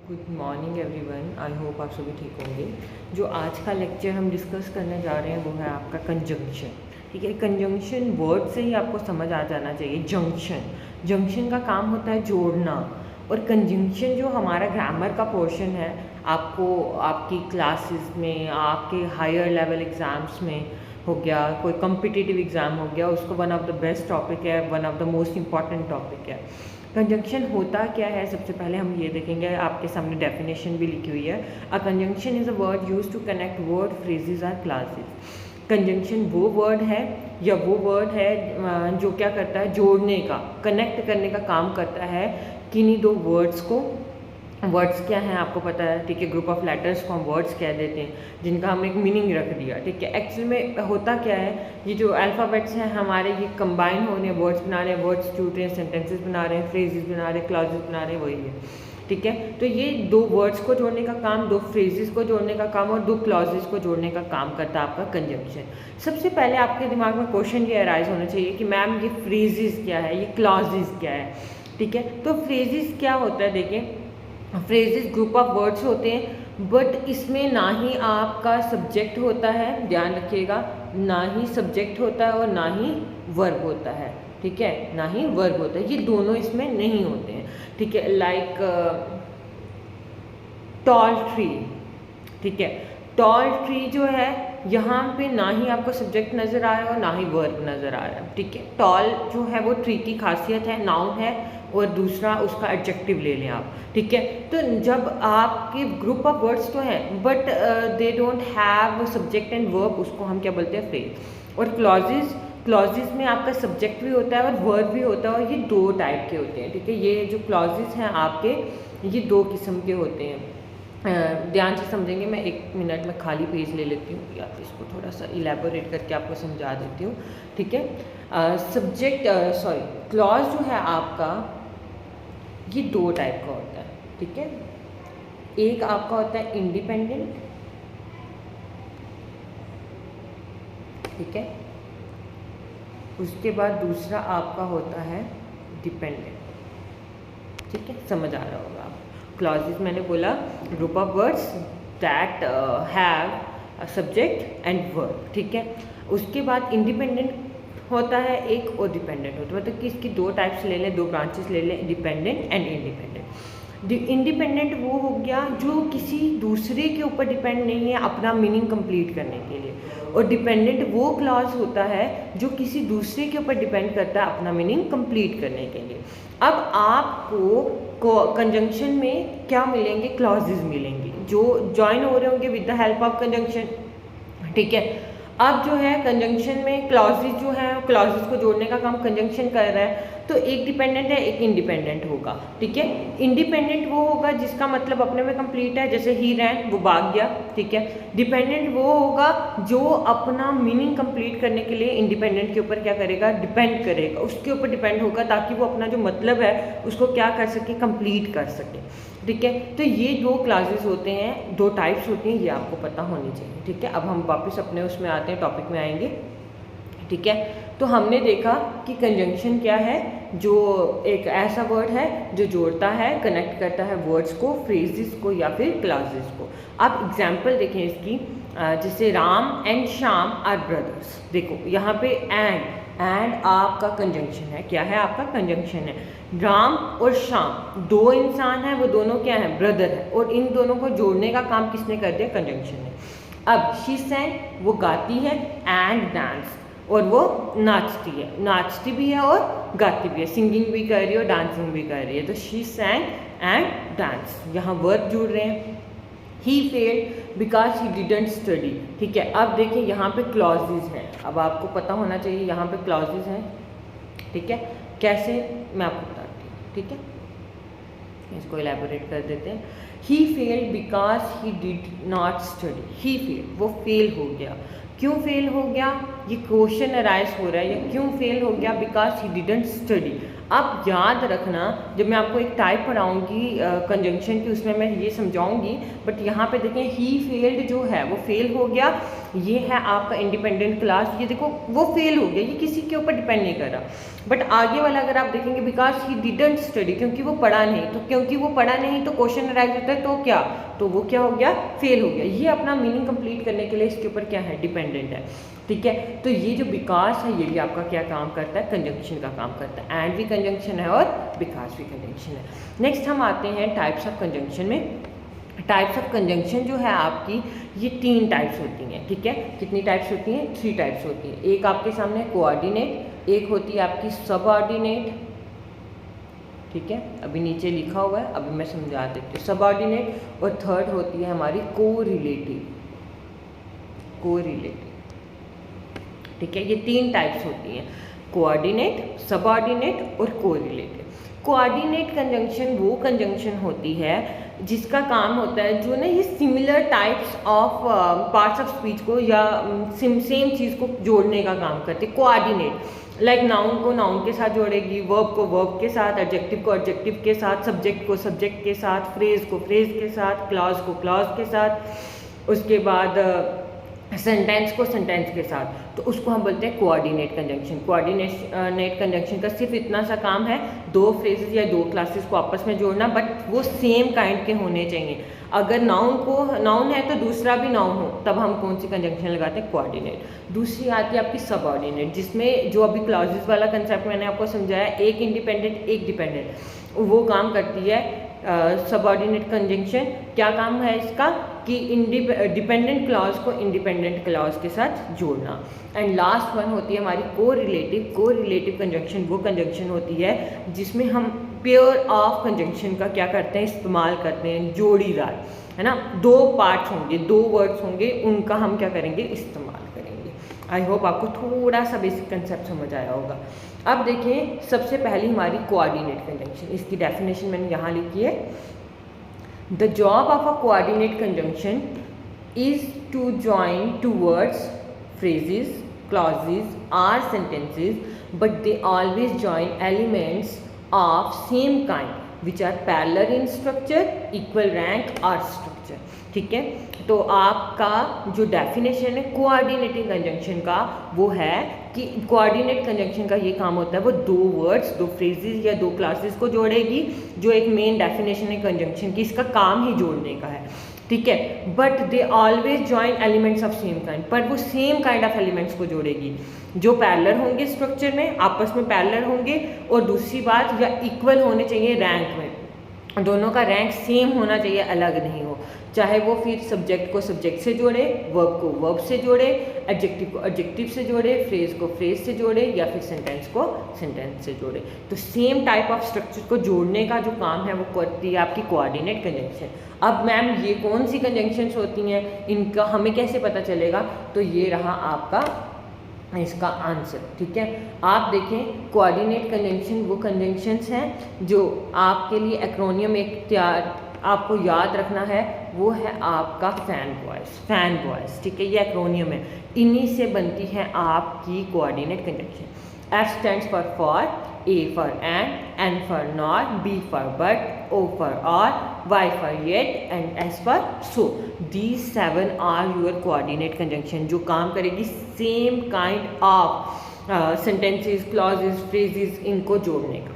Good morning everyone, I hope आप सभी ठीक होंगे। जो आज का लेक्चर हम डिस्कस करने जा रहे हैं वो है आपका कंजंक्शन। ठीक है, कंजंक्शन वर्ड से ही आपको समझ आ जाना चाहिए। जंक्शन का काम होता है जोड़ना, और कंजंक्शन जो हमारा ग्रामर का पोर्शन है, आपको आपकी क्लासेस में, आपके हायर लेवल एग्ज़ाम्स में हो गया, कोई कॉम्पिटिटिव एग्ज़ाम हो गया, उसको one of the best topic है, one of the most important topic है। कंजंक्शन होता क्या है, सबसे पहले हम ये देखेंगे। आपके सामने डेफिनेशन भी लिखी हुई है। A conjunction is a word use to connect word, phrases or classes. Conjunction वो वर्ड है या वो वर्ड है जो क्या करता है, जोड़ने का, कनेक्ट करने का काम करता है किन्हीं दो वर्ड्स को। वर्ड्स क्या हैं आपको पता है, ठीक है। ग्रुप ऑफ लेटर्स को हम वर्ड्स कह देते हैं, जिनका हम एक मीनिंग रख दिया, ठीक है। एक्चुअल में होता क्या है, ये जो अल्फ़ाबेट्स हैं हमारे, ये कंबाइन हो रहे हैं, वर्ड्स बना रहे हैं, वर्ड्स जुड़ रहे हैं, सेंटेंसेस बना रहे हैं, फ्रेजेस बना रहे हैं, क्लॉजेस बना रहे हैं, वही है, ठीक है। तो ये दो वर्ड्स को जोड़ने का काम, दो फ्रेजेस को जोड़ने का काम और दो क्लॉजेस को जोड़ने का काम करता है आपका कंजंक्शन। सबसे पहले आपके दिमाग में क्वेश्चन ये अराइज होना चाहिए कि मैम ये फ्रेजेस क्या है, ये क्लॉजेस क्या है, ठीक है। तो फ्रेजेस क्या होता है, देखिए, फ्रेजेस ग्रुप ऑफ वर्ड्स होते हैं, बट इसमें ना ही आपका सब्जेक्ट होता है, ध्यान रखिएगा, ना ही सब्जेक्ट होता है और ना ही वर्ब होता है, ठीक है, ना ही वर्ब होता है, ये दोनों इसमें नहीं होते हैं, ठीक है। लाइक टॉल ट्री, ठीक है। टॉल ट्री जो है, यहाँ पे ना ही आपको सब्जेक्ट नज़र आ रहा है और ना ही वर्ब नज़र आ रहा है, ठीक है। टॉल जो है वो ट्री की खासियत है, नाउन है, और दूसरा उसका एडजेक्टिव ले लें आप, ठीक है। तो जब आपके ग्रुप ऑफ वर्ड्स तो हैं but they don't have subject and verb, उसको हम क्या बोलते हैं, फ्रेज। और क्लॉजेस में आपका सब्जेक्ट भी होता है और वर्ब भी होता है, और ये दो टाइप के होते हैं, ठीक है। ये जो क्लॉजेस हैं आपके, ये दो किस्म के होते हैं। ध्यान से समझेंगे। मैं एक मिनट में खाली पेज ले लेती हूँ या फिर इसको थोड़ा सा इलेबोरेट करके आपको समझा देती हूँ, ठीक है। क्लॉज जो है आपका, ये दो टाइप का होता है, ठीक है। एक आपका होता है इंडिपेंडेंट, ठीक है। उसके बाद दूसरा आपका होता है डिपेंडेंट, ठीक है। समझ आ रहा होगा आप। क्लॉजेस मैंने बोला group of words that have subject and verb, ठीक है। उसके बाद इंडिपेंडेंट होता है एक, और डिपेंडेंट होता है, मतलब कि इसकी दो टाइप्स ले लें, दो ब्रांचेस ले लें, डिपेंडेंट एंड इंडिपेंडेंट। इंडिपेंडेंट वो हो गया जो किसी दूसरे के ऊपर डिपेंड नहीं है अपना मीनिंग कंप्लीट करने के लिए, और डिपेंडेंट वो क्लॉज होता है जो किसी दूसरे के ऊपर डिपेंड करता है अपना मीनिंग कंप्लीट करने के लिए। अब आपको कंजंक्शन में क्या मिलेंगे, क्लॉजेज मिलेंगे जो ज्वाइन हो रहे होंगे with the help of conjunction, ठीक है। अब जो है कंजंक्शन में क्लॉजेज जो है, क्लॉजेज को जोड़ने का काम कंजंक्शन कर रहा है, तो एक डिपेंडेंट है, एक इंडिपेंडेंट होगा, ठीक है। इंडिपेंडेंट वो होगा जिसका मतलब अपने में कंप्लीट है, जैसे ही रैन, वो भाग गया, ठीक है। डिपेंडेंट वो होगा जो अपना मीनिंग कंप्लीट करने के लिए इंडिपेंडेंट के ऊपर क्या करेगा, डिपेंड करेगा, उसके ऊपर डिपेंड होगा, ताकि वो अपना जो मतलब है उसको क्या कर सके, कंप्लीट कर सके, ठीक है। तो ये दो क्लासेस होते हैं, दो टाइप्स होती हैं, ये आपको पता होनी चाहिए, ठीक है। अब हम वापस अपने उसमें आते हैं, टॉपिक में आएंगे, ठीक है। तो हमने देखा कि कंजंक्शन क्या है, जो एक ऐसा वर्ड है जो जोड़ता है, कनेक्ट करता है वर्ड्स को, फ्रेजेस को या फिर क्लासेस को। आप एग्जाम्पल देखें इसकी, जैसे Ram and Shyam are brothers. देखो यहाँ पे एंड आपका कंजंक्शन है, क्या है आपका कंजंक्शन है। राम और श्याम दो इंसान हैं, वो दोनों क्या हैं, ब्रदर है, और इन दोनों को जोड़ने का काम किसने कर दिया, कंजंक्शन ने। अब शी सैंग, वो गाती है, एंड डांस, और वो नाचती है, नाचती भी है और गाती भी है, सिंगिंग भी कर रही है और डांसिंग भी कर रही है। तो शी सैंग एंड डांस, यहाँ वर्ब जुड़ रहे हैं। He failed because he didn't study, ठीक है। अब देखिए यहाँ पे क्लॉजेज हैं, अब आपको पता होना चाहिए यहाँ पे क्लॉजेज हैं, ठीक है। कैसे, मैं आपको बताती हूँ, ठीक है। इसको इलेबोरेट कर देते हैं। He failed because he did not study. He failed, वो फेल हो गया। क्यों फेल हो गया, ये क्वेश्चन अराइज हो रहा है, या क्यों फेल हो गया, बिकॉज ही डिडंट स्टडी। अब याद रखना, जब मैं आपको एक टाइप पढ़ाऊँगी कंजंक्शन की, उसमें मैं ये समझाऊंगी, बट यहाँ पे देखें ही फेल्ड जो है वो फेल हो गया, ये है आपका इंडिपेंडेंट क्लास, ये देखो वो फेल हो गया, ये किसी के ऊपर डिपेंड नहीं कर रहा। बट आगे वाला अगर आप देखेंगे बिकॉज ही डिडंट स्टडी, क्योंकि वो पढ़ा नहीं, तो क्योंकि वो पढ़ा नहीं तो क्वेश्चन अराइज होता है, तो क्या, तो वो क्या हो गया, फेल हो गया। ये अपना मीनिंग कंप्लीट करने के लिए इसके ऊपर क्या है, डिपेंडेंट है, ठीक है। तो ये जो बिकॉज है ये भी आपका क्या काम करता है, कंजंक्शन का काम करता है, एंड भी कंजंक्शन है और बिकॉज भी कंजंक्शन है। नेक्स्ट हम आते हैं टाइप्स ऑफ कंजंक्शन में। टाइप्स ऑफ कंजंक्शन जो है आपकी, ये 3 टाइप्स होती हैं, ठीक है। कितनी टाइप्स होती हैं, 3 टाइप्स होती हैं। एक आपके सामने कोऑर्डिनेट, एक होती है आपकी सबऑर्डिनेट, ठीक है, अभी नीचे लिखा हुआ है, अभी मैं समझा देती हूँ, सबऑर्डिनेट, और थर्ड होती है हमारी कोरिलेटिव, कोरिलेटिव, ठीक है। ये 3 टाइप्स होती हैं, कोऑर्डिनेट, सबऑर्डिनेट और कोरिलेटिव। कोऑर्डिनेट कंजंक्शन वो कंजंक्शन होती है जिसका काम होता है, जो ना ये similar types of parts of speech को या सेम चीज़ को जोड़ने का काम करती है। कोऑर्डिनेट लाइक नाउन को नाउन के साथ जोड़ेगी, वर्ब को वर्ब के साथ, एडजेक्टिव को एडजेक्टिव के साथ, सब्जेक्ट को सब्जेक्ट के साथ, फ्रेज को फ्रेज के साथ, क्लॉज को क्लॉज के साथ, उसके बाद सेंटेंस को सेंटेंस के साथ, तो उसको हम बोलते हैं कोऑर्डिनेट कंजंक्शन। कोऑर्डिनेट कंजंक्शन का सिर्फ इतना सा काम है, 2 फ्रेजेस या 2 क्लासेस को आपस में जोड़ना, बट वो सेम काइंड के होने चाहिए। अगर नाउन है तो दूसरा भी नाउन हो, तब हम कौन सी कंजंक्शन लगाते हैं, कोऑर्डिनेट। दूसरी आती है आपकी सबऑर्डिनेट, जिसमें जो अभी क्लॉजेस वाला कंसेप्ट मैंने आपको समझाया, एक इंडिपेंडेंट एक डिपेंडेंट, वो काम करती है। सबऑर्डिनेट कंजंक्शन क्या काम है इसका, कि डिपेंडेंट क्लॉज को इंडिपेंडेंट क्लॉज के साथ जोड़ना। एंड लास्ट वन होती है हमारी कोरिलेटिव। कोरिलेटिव कंजंक्शन वो कंजंक्शन होती है जिसमें हम पेयर ऑफ कंजंक्शन का क्या करते हैं, इस्तेमाल करते हैं, जोड़ीदार, है ना, 2 पार्ट्स होंगे, 2 वर्ड्स होंगे, उनका हम क्या करेंगे, इस्तेमाल करेंगे। आई होप आपको थोड़ा सा बेसिक कंसेप्ट समझ आया होगा। अब देखिए सबसे पहली हमारी कोऑर्डिनेट कंजंक्शन, इसकी डेफिनेशन मैंने यहाँ लिखी है। The job of a coordinate conjunction is to join 2 words, phrases, clauses or sentences, but they always join elements of same kind which are parallel in structure, equal rank or structure, ठीक है। तो आपका जो definition है coordinating conjunction का, वो है कि कोऑर्डिनेट कंजंक्शन का ये काम होता है, वो 2 words, 2 phrases या 2 क्लासेस को जोड़ेगी, जो एक मेन डेफिनेशन है कंजंक्शन की, इसका काम ही जोड़ने का है, ठीक है। But they always join elements of same kind, पर वो सेम काइंड ऑफ एलिमेंट्स को जोड़ेगी, जो पैरेलल होंगे स्ट्रक्चर में, आपस में पैरेलल होंगे, और दूसरी बात या इक्वल होने चाहिए रैंक में, दोनों का रैंक सेम होना चाहिए, अलग नहीं हो। चाहे वो फिर सब्जेक्ट को सब्जेक्ट से जोड़े, वर्ब को वर्ब से जोड़े, एडजेक्टिव को एडजेक्टिव से जोड़े, फ्रेज को फ्रेज से जोड़े, या फिर सेंटेंस को सेंटेंस से जोड़े। तो सेम टाइप ऑफ स्ट्रक्चर को जोड़ने का जो काम है वो करती है आपकी कोऑर्डिनेट कंजंक्शन। अब मैम ये कौन सी कंजंक्शंस होती हैं, इनका हमें कैसे पता चलेगा, तो ये रहा आपका इसका आंसर, ठीक है। आप देखें कोऑर्डिनेट कंजंक्शन वो कंजंक्शंस हैं जो आपके लिए एक्रोनियम एक तैयार आपको याद रखना है, वो है आपका फैन वॉइस, ठीक है, ये एक्रोनियम है, इन्हीं से बनती है आपकी coordinate conjunction. F stands for, A for and, N for not, B for but, O for or, Y for yet and S for so. These 7 are your coordinate conjunction, जो काम करेगी same kind of sentences, clauses, phrases, इनको जोड़ने का।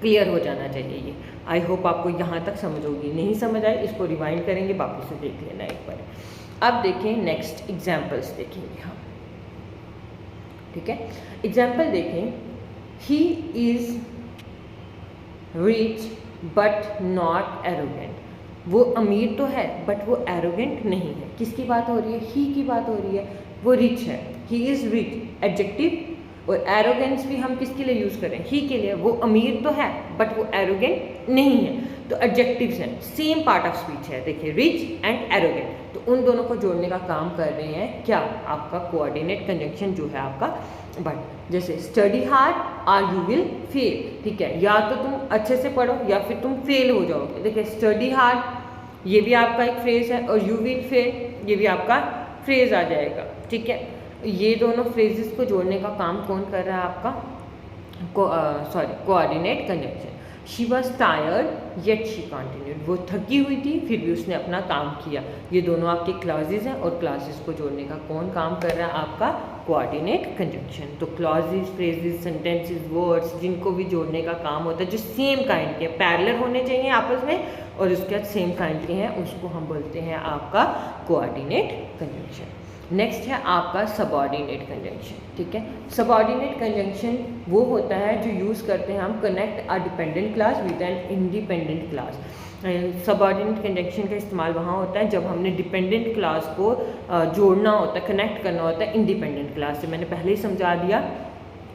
Clear हो जाना चाहिए ये। आई होप आपको यहाँ तक समझ होगी, नहीं समझ आए इसको रिवाइंड करेंगे, वापस से देख लेना एक बार। अब देखें नेक्स्ट एग्जाम्पल्स देखेंगे हम, ठीक है। एग्जाम्पल देखें, he is rich but not arrogant, वो अमीर तो है बट वो एरोगेंट नहीं है। किसकी बात हो रही है, ही की बात हो रही है, वो रिच है, ही इज रिच एडजेक्टिव, और एरोगेंस भी हम किसके लिए यूज़ करें, ही के लिए। वो अमीर तो है बट वो एरोगेंट नहीं है, तो एडजेक्टिव्स हैं, सेम पार्ट ऑफ स्पीच है, देखिए रिच एंड एरोगेंट, तो उन दोनों को जोड़ने का काम कर रहे हैं क्या, आपका कोऑर्डिनेट कंजंक्शन जो है आपका बट। जैसे स्टडी हार्ड और यू विल फेल, ठीक है, या तो तुम अच्छे से पढ़ो या फिर तुम फेल हो जाओगे। देखिए स्टडी हार्ड ये भी आपका एक फ्रेज है, और यू विल फेल ये भी आपका फ्रेज आ जाएगा, ठीक है। ये दोनों फ्रेजेस को जोड़ने का काम कौन कर रहा है, आपका coordinate conjunction. She was tired yet she continued, वो थकी हुई थी फिर भी उसने अपना काम किया। ये दोनों आपके क्लॉजेज हैं और क्लॉजेज को जोड़ने का कौन काम कर रहा है? आपका कोऑर्डिनेट कंजंक्शन। तो क्लॉजेज, फ्रेजेस, सेंटेंसेस, वर्ड्स जिनको भी जोड़ने का काम होता है, जो सेम काइंड के पैरेलल होने चाहिए आपस में और उसके बाद सेम काइंड के हैं, उसको हम बोलते हैं आपका कोऑर्डिनेट कंजंक्शन। नेक्स्ट है आपका सबऑर्डिनेट कंजंक्शन। ठीक है, सबऑर्डिनेट कंजंक्शन वो होता है जो यूज़ करते हैं हम connect a dependent class with an independent class. Subordinate conjunction का इस्तेमाल वहाँ होता है जब हमने डिपेंडेंट क्लास को जोड़ना होता है, कनेक्ट करना होता है इंडिपेंडेंट क्लास से। मैंने पहले ही समझा दिया,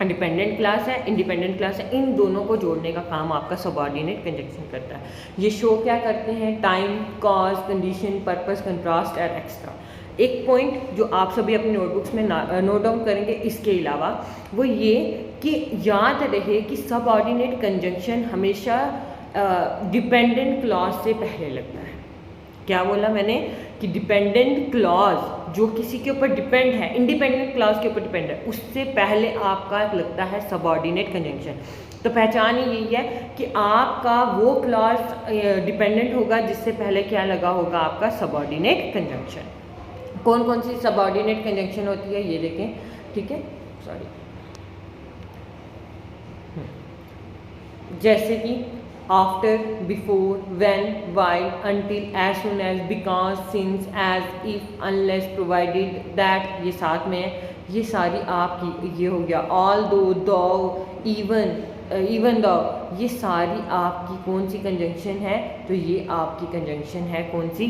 डिपेंडेंट क्लास है, इंडिपेंडेंट क्लास है, इन दोनों को जोड़ने का काम आपका सबऑर्डिनेट कंजंक्शन करता है। ये शो क्या करते हैं? Time, cause, condition, purpose, contrast और एक्स्ट्रा। एक पॉइंट जो आप सभी अपनी नोटबुक्स में नोट डाउन करेंगे इसके अलावा, वो ये कि याद रहे कि सबऑर्डिनेट कंजंक्शन हमेशा डिपेंडेंट क्लॉज से पहले लगता है। क्या बोला मैंने? कि डिपेंडेंट क्लॉज जो किसी के ऊपर डिपेंड है, इंडिपेंडेंट क्लॉज के ऊपर डिपेंड है, उससे पहले आपका लगता है सबऑर्डिनेट कंजंक्शन। तो पहचान ही यही है कि आपका वो क्लॉज डिपेंडेंट होगा जिससे पहले क्या लगा होगा? आपका सबऑर्डिनेट कंजंक्शन। कौन कौन सी सबऑर्डिनेट कंजंक्शन होती है ये देखें। ठीक है, सॉरी, जैसे कि after, before, when, while, until, as soon as, because, since, as, if, unless, provided, that, ये साथ में है। ये सारी आपकी, ये हो गया ऑल दो, दो, इवन दो, ये सारी आपकी कौन सी कंजंक्शन है? तो ये आपकी कंजंक्शन है कौन सी?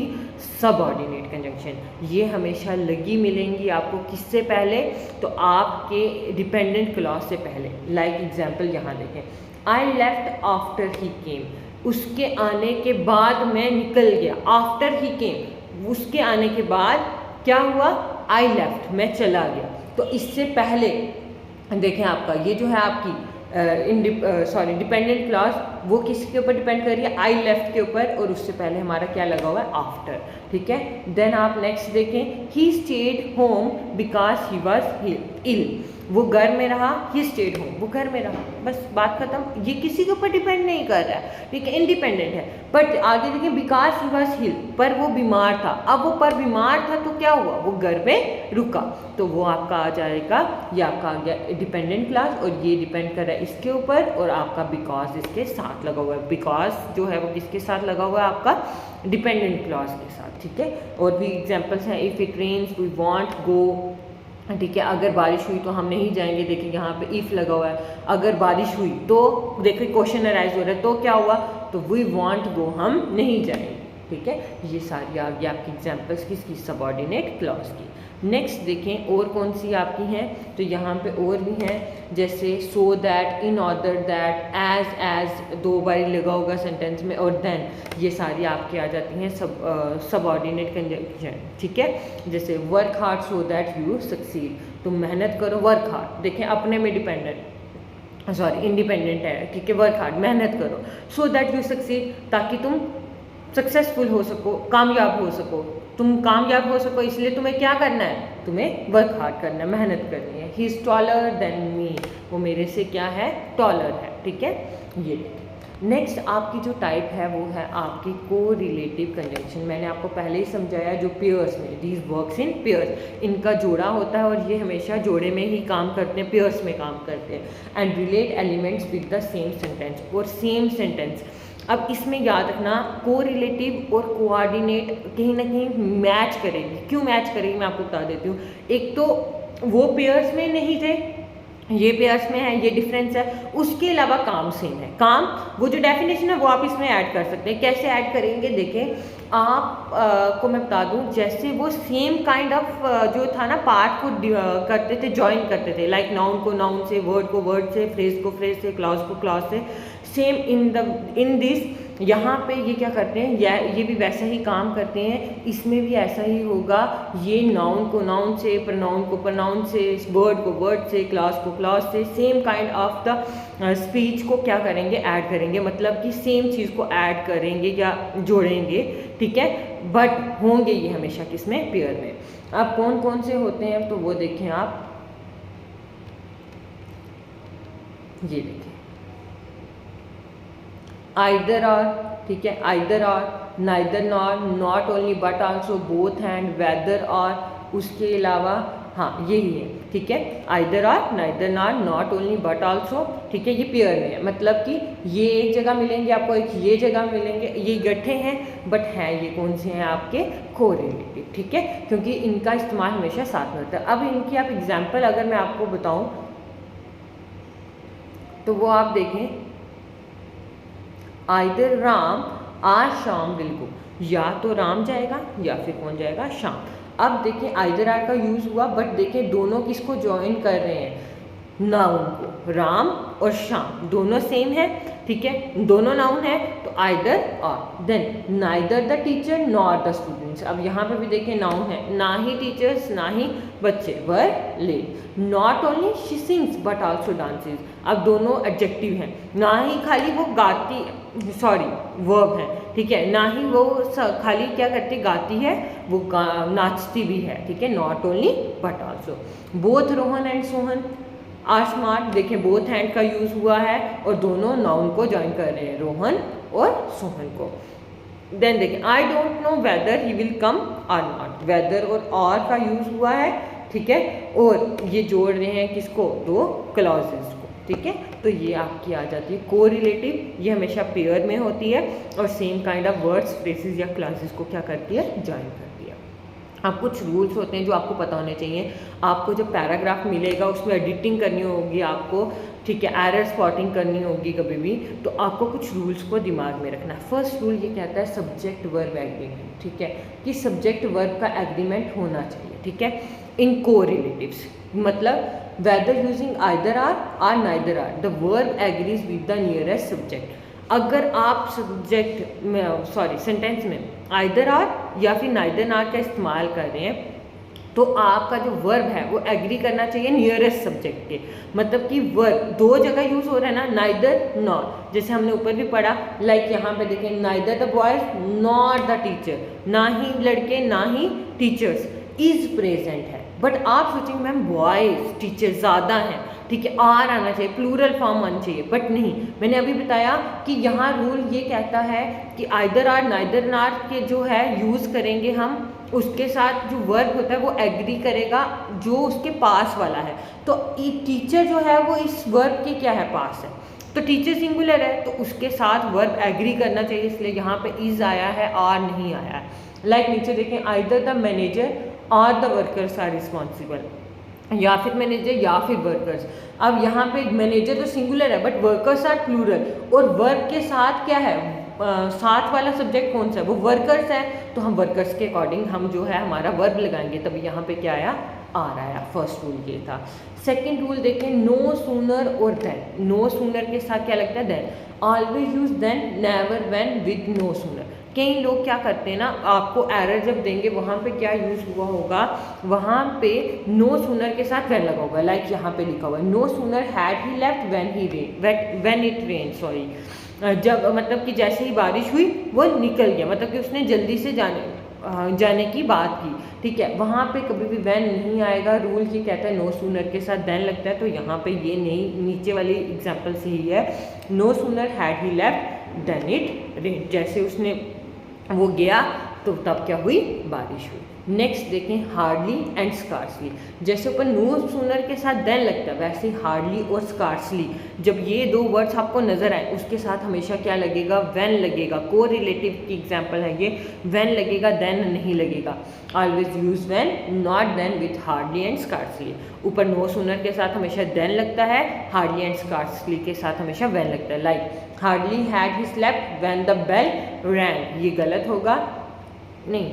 Subordinate conjunction. ये हमेशा लगी मिलेंगी आपको किससे पहले? तो आपके डिपेंडेंट क्लॉज से पहले। लाइक एग्जांपल यहाँ देखें, आई लेफ्ट आफ्टर ही केम, उसके आने के बाद मैं निकल गया। आफ्टर ही केम, उसके आने के बाद क्या हुआ? आई लेफ्ट, मैं चला गया। तो इससे पहले देखें आपका ये जो है आपकी डिपेंडेंट क्लॉज, वो किसके ऊपर डिपेंड कर रही है? आई लेफ्ट के ऊपर, और उससे पहले हमारा क्या लगा हुआ है? आफ्टर। ठीक है, देन आप नेक्स्ट देखें, he stayed home because he was ill, वो घर में रहा। ही स्टेड होम, वो घर में रहा, बस बात खत्म। ये किसी के ऊपर डिपेंड नहीं कर रहा है, ठीक है, इंडिपेंडेंट है। बट आगे देखें, बिकॉज ही वॉज हिल, पर वो बीमार था। अब वो पर बीमार था तो क्या हुआ? वो घर में रुका, तो वो आपका आ जाएगा, ये आपका आ गया डिपेंडेंट क्लास, और ये डिपेंड कर रहा है इसके ऊपर, और आपका बिकॉज इसके साथ लगा हुआ है। बिकॉज जो है वो किसके साथ लगा हुआ है? आपका डिपेंडेंट क्लॉज के साथ। ठीक है, और भी एग्जाम्पल्स हैं, if it rains we won't go, ठीक है, अगर बारिश हुई तो हम नहीं जाएंगे। देखिए यहाँ पे इफ़ लगा हुआ है, अगर बारिश हुई तो देखिए क्वेश्चन अराइज हो रहा है, तो क्या हुआ? तो वी वांट गो, हम नहीं जाएंगे। ठीक है, ये सारी आ गई आपकी एग्जांपल्स किसकी? सबऑर्डिनेट क्लॉज की। नेक्स्ट देखें और कौन सी आपकी हैं, तो यहाँ पे और भी हैं, जैसे so that, in order that, as 2 बार लगा होगा सेंटेंस में, और देन, ये सारी आपकी आ जाती हैं सबऑर्डिनेट कंजंक्शन। ठीक है, जैसे work hard so that you succeed, तुम मेहनत करो, वर्क हार्ड, देखें अपने में डिपेंडेंट, सॉरी इंडिपेंडेंट है, ठीक है, वर्क हार्ड, मेहनत करो, सो दैट यू सक्सीड, ताकि तुम सक्सेसफुल हो सको, कामयाब हो सको। तुम कामयाब हो सको इसलिए तुम्हें क्या करना है? तुम्हें वर्क हार्ड करना है, मेहनत करनी है। He is taller than me, वो मेरे से क्या है? टॉलर है। ठीक है, ये नेक्स्ट आपकी जो टाइप है वो है आपकी को रिलेटिव कंजंक्शन। मैंने आपको पहले ही समझाया, जो पेयर्स में, दीज वर्क्स इन पेयर्स, इनका जोड़ा होता है और ये हमेशा जोड़े में ही काम करते हैं, पेयर्स में काम करते हैं। And relate elements with the same sentence, और सेम सेंटेंस। अब इसमें याद रखना, को रिलेटिव और कोऑर्डिनेट कहीं ना कहीं मैच करेगी। क्यों मैच करेगी मैं आपको बता देती हूँ। एक तो वो पेयर्स में नहीं थे, ये पेयर्स में है, ये डिफरेंस है। उसके अलावा काम सेम है, काम वो जो डेफिनेशन है वो आप इसमें ऐड कर सकते हैं। कैसे ऐड करेंगे? देखें आप को मैं बता दूं, जैसे वो सेम काइंड ऑफ जो था ना, पार्ट को करते थे, जॉइन करते थे, लाइक नाउन को नाउन से, वर्ड को वर्ड से, फ्रेज को फ्रेज से, क्लॉज को क्लॉज से। सेम इन दिस, यहाँ पे ये क्या करते हैं, ये भी वैसा ही काम करते हैं, इसमें भी ऐसा ही होगा। ये नाउन को नाउन से, प्रोनाउन को प्रोनाउन से, वर्ड को वर्ड से, क्लॉज को क्लॉज से, same kind of the speech को क्या करेंगे? ऐड करेंगे, मतलब कि सेम चीज़ को ऐड करेंगे या जोड़ेंगे। ठीक है, बट होंगे ये हमेशा किसमें? पेयर में। अब कौन कौन से होते हैं तो वो देखें आप, ये देखिए आइदर और, ठीक है, either or, neither nor, not only but also, both and, whether or, उसके अलावा, हाँ यही है, ठीक है, either or, neither nor, not only but also, ठीक है, ये पेयर में है, मतलब कि ये एक जगह मिलेंगे आपको, एक ये जगह मिलेंगे, ये इकट्ठे हैं बट हैं ये कौन से हैं आपके कोरिलेटिव, ठीक है, क्योंकि इनका इस्तेमाल हमेशा साथ में होता है। अब इनकी आप एग्जाम्पल अगर मैं आपको बताऊं तो वो आप देखें, आइदर राम आज शाम विल गो, या तो राम जाएगा या फिर कौन जाएगा, शाम। अब देखें आइदर आर का यूज हुआ बट देखें दोनों किसको ज्वाइन कर रहे हैं, नाउन को, राम और शाम दोनों सेम है, ठीक है, दोनों नाउन है तो either or. Then neither the teacher nor the students, अब यहाँ पे भी देखें नाउन है, ना ही टीचर्स ना ही बच्चे, were late, not only she sings but also dances, अब दोनों एडजेक्टिव हैं, ना ही खाली वो गाती, सॉरी वर्ब है, ठीक है, ना ही वो खाली क्या करती गाती है, वो नाचती भी है, ठीक है, not only but also. Both Rohan and Sohan are smart, देखें बोथ हैंड का यूज हुआ है और दोनों नाउन को ज्वाइन कर रहे हैं, रोहन और सोहन को। देन देखें I don't know whether he will come और नॉट, वेदर और का यूज हुआ है, ठीक है, और ये जोड़ रहे हैं किसको, दो क्लॉजेस को, ठीक है, तो ये आपकी आ जाती है कोरिलेटिव, ये हमेशा पेयर में होती है और same kind of words, phrases या क्लॉजेस को क्या करती है, ज्वाइन करती है। अब कुछ रूल्स होते हैं जो आपको पता होने चाहिए, आपको जब पैराग्राफ मिलेगा उसमें एडिटिंग करनी होगी आपको, ठीक है, एरर स्पॉटिंग करनी होगी कभी भी, तो आपको कुछ रूल्स को दिमाग में रखना है। फर्स्ट रूल ये कहता है सब्जेक्ट वर्ब एग्रीमेंट, ठीक है, कि सब्जेक्ट वर्ब का एग्रीमेंट होना चाहिए, ठीक है, इन कोरिलेटिव्स, मतलब whether using either are or neither are, the verb agrees with the nearest subject। अगर आप सब्जेक्ट में, सॉरी सेंटेंस में आइदर आर या फिर नाइदर आर का इस्तेमाल कर रहे हैं तो आपका जो वर्ब है वो एग्री करना चाहिए नियरेस्ट सब्जेक्ट के, मतलब कि वर्ब दो जगह यूज हो रहा है ना, नाइदर नॉर, जैसे हमने ऊपर भी पढ़ा, लाइक यहाँ पे देखें neither the boys not the teacher, ना ही लड़के ना ही टीचर्स, इज प्रेजेंट है, बट आप सोचेंगे मैम बॉयज टीचर ज़्यादा हैं, ठीक है, आर आना चाहिए, प्लूरल फॉर्म आना चाहिए, बट नहीं, मैंने अभी बताया कि यहाँ रूल ये कहता है कि आइदर आर नाइदर आर के जो है यूज़ करेंगे हम, उसके साथ जो वर्ब होता है वो एग्री करेगा जो उसके पास वाला है, तो टीचर जो है वो इस वर्ब के क्या है, पास है, तो टीचर सिंगुलर है तो उसके साथ वर्ब एग्री करना चाहिए, इसलिए यहाँ पे इज आया है, आर नहीं आया है। लाइक नीचे देखें आइदर द मैनेजर और द वर्कर्स आर रिस्पॉन्सिबल, या फिर मैनेजर या फिर वर्कर्स। अब यहाँ पे मैनेजर तो सिंगुलर है बट वर्कर्स आर प्लूरल, और वर्क के साथ क्या है, साथ वाला सब्जेक्ट कौन सा है, वो वर्कर्स है, तो हम वर्कर्स के अकॉर्डिंग हम जो है हमारा वर्ब लगाएंगे, तभी यहाँ पे क्या आया, आर आया। फर्स्ट रूल ये था। सेकंड रूल देखें, नो सूनर और देन, नो सूनर के साथ क्या लगता है, than, always use than, never when with no sooner. कई लोग क्या करते हैं ना, आपको एरर जब देंगे वहाँ पे क्या यूज़ हुआ होगा, वहाँ पे नो सूनर के साथ व्हेन लगा होगा, लाइक यहाँ पे लिखा हुआ है no sooner had he left when it rain, sorry, जब मतलब कि जैसे ही बारिश हुई वो निकल गया, मतलब कि उसने जल्दी से जाने की बात की, ठीक है, वहाँ पे कभी भी व्हेन नहीं आएगा, रूल ये कहता है नो सूनर के साथ देन लगता है, तो यहाँ पे ये नहीं, नीचे वाली एग्जाम्पल से ही है, no sooner had he left than it rain, जैसे उसने वो गया तो तब क्या हुई, बारिश हुई। नेक्स्ट देखें हार्डली एंड स्कार्सली, जैसे ऊपर नो सूनर के साथ देन लगता है वैसे हार्डली और स्कार्सली, जब ये दो वर्ड्स आपको नजर आए उसके साथ हमेशा क्या लगेगा, व्हेन लगेगा, को रिलेटिव की एग्जांपल है ये, व्हेन लगेगा देन नहीं लगेगा, always use when not than with hardly and scarcely. ऊपर नो सूनर के साथ हमेशा देन लगता है, हार्डली एंड स्कार्सली के साथ हमेशा व्हेन लगता है, like hardly had he slept when the bell rang, ये गलत होगा, नहीं,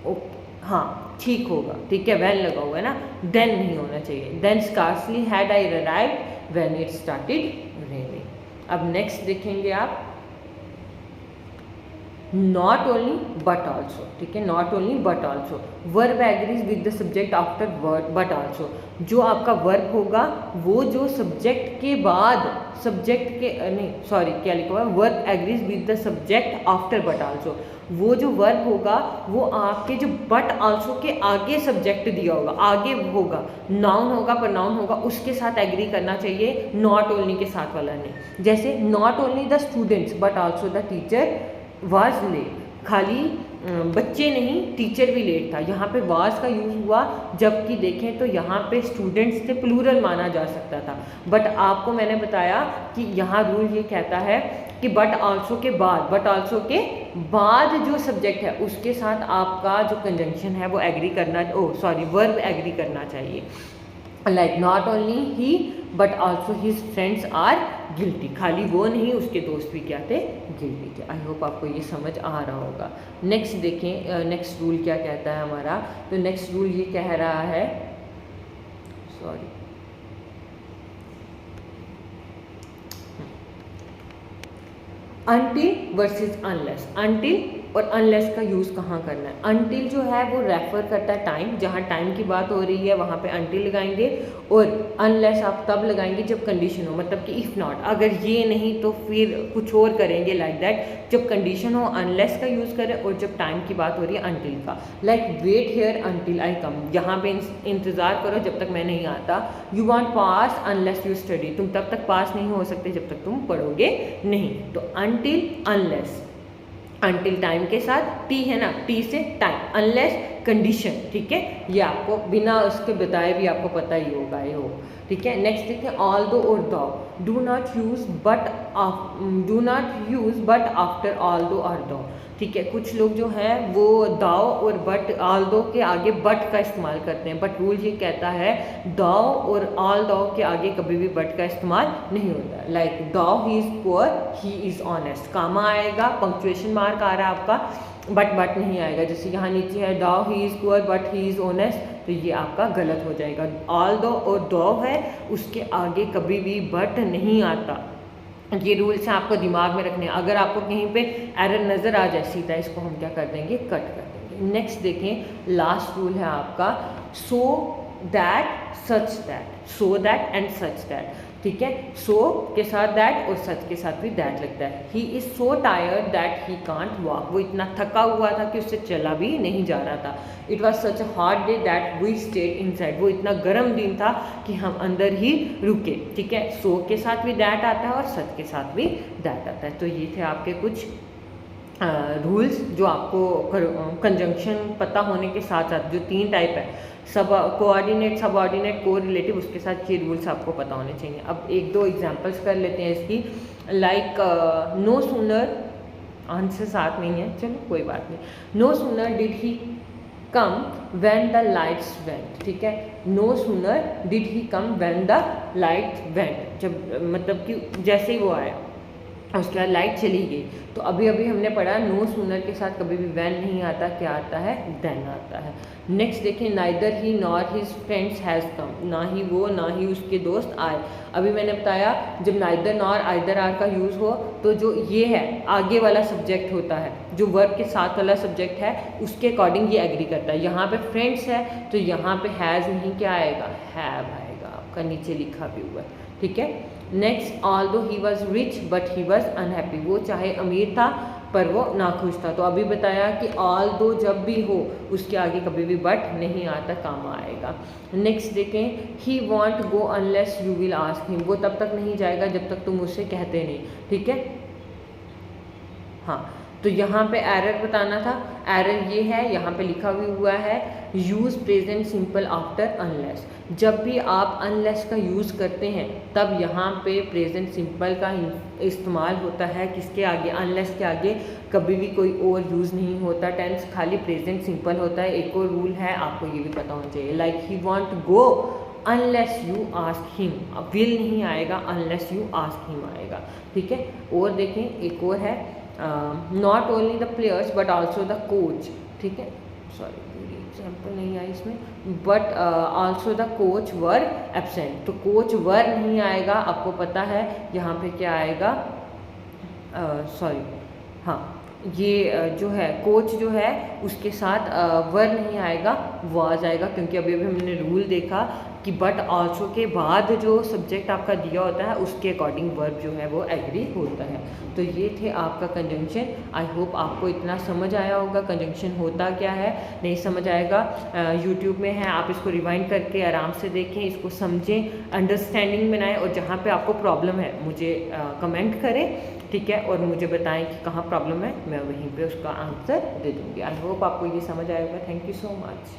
ओके, हाँ ठीक होगा, ठीक है, व्हेन लगा हुआ है ना, देन नहीं होना चाहिए, then scarcely had I arrived when it started raining. अब नेक्स्ट देखेंगे आप, नॉट ओनली बट ऑल्सो, ठीक है, not only but also. Verb agrees with the subject after verb but also, जो आपका वर्ब होगा वो जो सब्जेक्ट के बाद, सब्जेक्ट के नहीं सॉरी क्या लिखा हुआ है, verb agrees with the subject after but also, वो जो वर्ब होगा वो आपके जो बट ऑल्सो के आगे सब्जेक्ट दिया होगा, आगे होगा, नाउन होगा, प्रोनाउन होगा, उसके साथ एग्री करना चाहिए, नॉट ओनली के साथ वाला नहीं। जैसे not only the students but also the teacher was late, खाली बच्चे नहीं टीचर भी लेट था, यहाँ पे वाज का यूज़ हुआ, जबकि देखें तो यहाँ पे स्टूडेंट्स थे प्लूरल माना जा सकता था, बट आपको मैंने बताया कि यहाँ रूल ये कहता है कि बट ऑल्सो के बाद, बट ऑल्सो के बाद जो सब्जेक्ट है उसके साथ आपका जो कंजंक्शन है वो एग्री करना, वर्ब एग्री करना चाहिए। Like not only he but also his friends are guilty, खाली वो नहीं उसके दोस्त भी क्या थे, गिल्टी थे। आई होप आपको ये समझ आ रहा होगा। नेक्स्ट देखें, नेक्स्ट रूल क्या कहता है हमारा, तो नेक्स्ट रूल ये कह रहा है, sorry until versus unless. Until और अनलेस का यूज़ कहाँ करना है? अनटिल जो है वो रेफर करता है टाइम, जहाँ टाइम की बात हो रही है वहाँ पे अनटिल लगाएंगे, और अनलेस आप तब लगाएंगे जब कंडीशन हो, मतलब कि इफ़ नॉट, अगर ये नहीं तो फिर कुछ और करेंगे, लाइक दैट। जब कंडीशन हो अनलेस का यूज़ करें, और जब टाइम की बात हो रही है अनटिल का, like wait here until I come, यहाँ पे इंतज़ार करो जब तक मैं नहीं आता। You won't pass unless you study, तुम तब तक पास नहीं हो सकते जब तक तुम पढ़ोगे नहीं। तो अनटिल अनलेस, अनटिल टाइम के साथ टी है ना, टी से टाइम, अनलेस कंडीशन, ठीक है, ये आपको बिना उसके बताए भी आपको पता ही होगा ये हो, ठीक है। नेक्स्ट देखिए ऑल दो और दो, do not use but after all दो और दो, ठीक है। कुछ लोग जो है वो दाओ और बट, ऑल दो के आगे बट का इस्तेमाल करते हैं, बट रूल ये कहता है दाओ और ऑल दो के आगे कभी भी बट का इस्तेमाल नहीं होता है। Like though he is poor he is honest, comma आएगा, पंक्चुएशन मार्क आ रहा है आपका, बट नहीं आएगा। जैसे यहाँ नीचे है दाओ he is poor but he is honest, तो ये आपका गलत हो जाएगा। ऑल दो और दो है उसके आगे कभी भी बट नहीं आता, ये रूल्स हैं आपको दिमाग में रखने। अगर आपको कहीं पे एरर नज़र आ जाए सीधा इसको हम क्या कर देंगे, कट कर देंगे। नेक्स्ट देखें, लास्ट रूल है आपका so that such that, so that and such that, ठीक है। सो के साथ दैट और सच के साथ भी दैट लगता है। He is so tired that he can't walk, वो इतना थका हुआ था कि उससे चला भी नहीं जा रहा था। It was such a hot day that we stayed inside, वो इतना गर्म दिन था कि हम अंदर ही रुके, ठीक है। सो के साथ भी दैट आता है और सच के साथ भी दैट आता है। तो ये थे आपके कुछ रूल्स जो आपको कंजंक्शन पता होने के साथ साथ, जो 3 टाइप है, सब कोऑर्डिनेट, सबऑर्डिनेट, को रिलेटिव, उसके साथ ये रूल्स आपको पता होने चाहिए। अब 1-2 एग्जांपल्स कर लेते हैं इसकी। लाइक नो सूनर, आंसर साथ नहीं है, चलो कोई बात नहीं। No sooner did he come when the lights went, ठीक है। No sooner did he come when the lights went, जब मतलब कि जैसे ही वो आया उसके बाद लाइट चली गई। तो अभी अभी हमने पढ़ा नो सूनर के साथ कभी भी वैन नहीं आता, क्या आता है, देन आता है। नेक्स्ट देखें, neither he nor his friends has come, ना ही वो ना ही उसके दोस्त आए। अभी मैंने बताया जब नाइदर नॉर आइदर आर का यूज़ हो तो जो ये है आगे वाला सब्जेक्ट होता है, जो वर्ब के साथ वाला सब्जेक्ट है उसके अकॉर्डिंग ये एग्री करता है। यहाँ पे फ्रेंड्स है तो यहाँ पे हैज़ नहीं, क्या आएगा, हैव आएगा, आपका नीचे लिखा भी हुआ है, ठीक है। नेक्स्ट, ऑल दो he was rich but he was unhappy, वो चाहे अमीर था पर वो नाखुश था। तो अभी बताया कि ऑल दो जब भी हो उसके आगे कभी भी बट नहीं आता, काम आएगा। नेक्स्ट देखें, he won't go unless you will ask him, वो तब तक नहीं जाएगा जब तक तुम उससे कहते नहीं, ठीक है। हाँ, तो यहाँ पे एरर बताना था, एरर ये है, यहाँ पे लिखा भी हुआ है use present simple after unless. जब भी आप अनलेस का यूज़ करते हैं तब यहाँ पे प्रेजेंट सिंपल का इस्तेमाल होता है, किसके आगे, अनलेस के आगे कभी भी कोई और यूज़ नहीं होता, टेंस खाली प्रेजेंट सिंपल होता है। एक और रूल है, आपको ये भी पता होना चाहिए, like he won't go unless you ask him, will नहीं आएगा, अनलेस यू आस्क हिम आएगा, ठीक है। और देखें एक और है, not only the players but also the coach, ठीक है, सॉरी एग्जाम्पल नहीं आई इसमें, but also the coach were absent, तो कोच वर नहीं आएगा, आपको पता है यहाँ पे क्या आएगा, सॉरी हाँ जो है कोच जो है उसके साथ वर नहीं आएगा, वो आ जाएगा, क्योंकि अभी अभी हमने रूल देखा कि बट ऑल्सो के बाद जो सब्जेक्ट आपका दिया होता है उसके अकॉर्डिंग वर्ब जो है वो एग्री होता है। तो ये थे आपका कंजंक्शन। आई होप आपको इतना समझ आया होगा कंजंक्शन होता क्या है। नहीं समझ आएगा, यूट्यूब में है, आप इसको रिवाइंड करके आराम से देखें, इसको समझें, अंडरस्टैंडिंग बनाएं, और जहाँ पे आपको प्रॉब्लम है मुझे कमेंट करें, ठीक है, और मुझे बताएं कि कहाँ प्रॉब्लम है, मैं वहीं पे उसका आंसर दे दूँगी। आई होप आपको ये समझ आएगा। Thank you so much.